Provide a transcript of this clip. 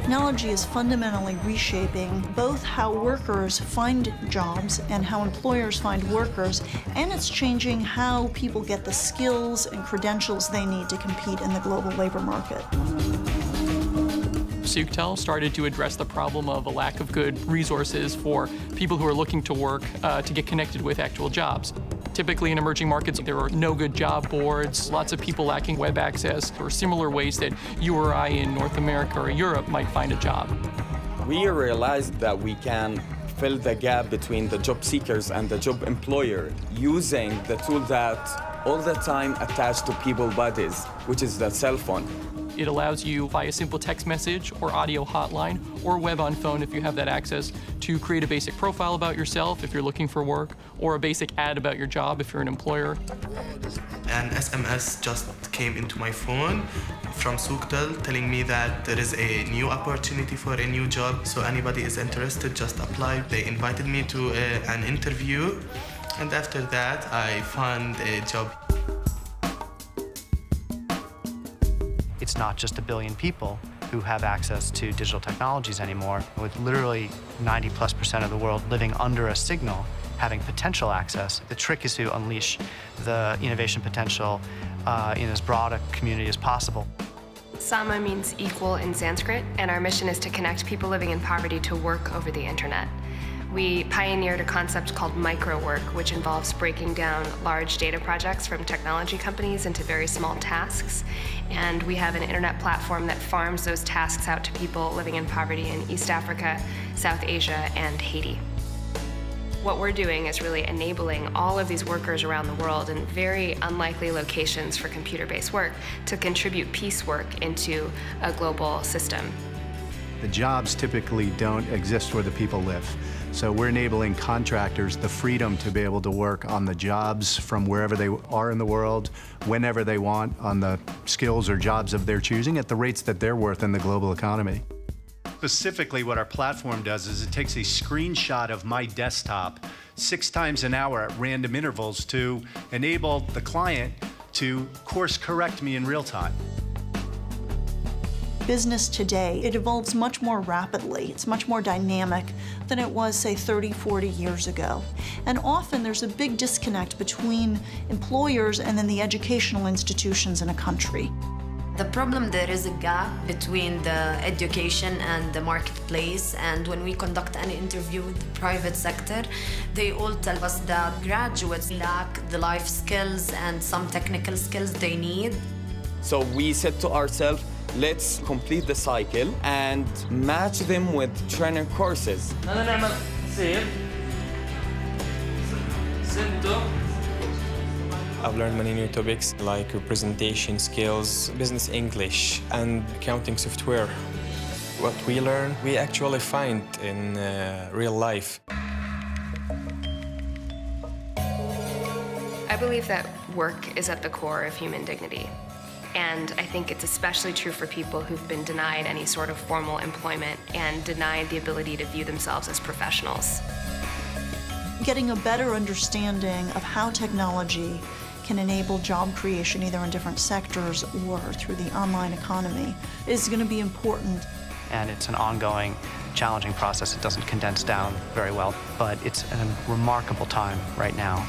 Technology is fundamentally reshaping both how workers find jobs and how employers find workers, and it's changing how people get the skills and credentials they need to compete in the global labor market. Suktel started to address the problem of a lack of good resources for people who are looking to work to get connected with actual jobs. Typically in emerging markets, there are no good job boards, lots of people lacking web access, or similar ways that you or I in North America or Europe might find a job. We realized that we can fill the gap between the job seekers and the job employer using the tool that all the time attached to people's bodies, which is the cell phone. It allows you, via simple text message or audio hotline or web on phone if you have that access, to create a basic profile about yourself if you're looking for work, or a basic ad about your job if you're an employer. An SMS just came into my phone from Suktel telling me that there is a new opportunity for a new job, so anybody is interested, just apply. They invited me to an interview, and after that I found a job. It's not just a billion people who have access to digital technologies anymore. With literally 90+% of the world living under a signal, having potential access, the trick is to unleash the innovation potential in as broad a community as possible. Sama means equal in Sanskrit, and our mission is to connect people living in poverty to work over the internet. We pioneered a concept called micro-work, which involves breaking down large data projects from technology companies into very small tasks. And we have an internet platform that farms those tasks out to people living in poverty in East Africa, South Asia, and Haiti. What we're doing is really enabling all of these workers around the world in very unlikely locations for computer-based work to contribute piecework into a global system. The jobs typically don't exist where the people live. So we're enabling contractors the freedom to be able to work on the jobs from wherever they are in the world, whenever they want, on the skills or jobs of their choosing, at the rates that they're worth in the global economy. Specifically, what our platform does is it takes a screenshot of my desktop 6 times an hour at random intervals to enable the client to course correct me in real time. Business today, it evolves much more rapidly. It's much more dynamic than it was, say, 30, 40 years ago. And often there's a big disconnect between employers and then the educational institutions in a country. The problem, there is a gap between the education and the marketplace, and when we conduct an interview with the private sector, they all tell us that graduates lack the life skills and some technical skills they need. So we said to ourselves, let's complete the cycle and match them with training courses. I've learned many new topics like presentation skills, business English, and accounting software. What we learn, we actually find in real life. I believe that work is at the core of human dignity. And I think it's especially true for people who've been denied any sort of formal employment and denied the ability to view themselves as professionals. Getting a better understanding of how technology can enable job creation either in different sectors or through the online economy is going to be important. And it's an ongoing, challenging process. It doesn't condense down very well, but it's a remarkable time right now.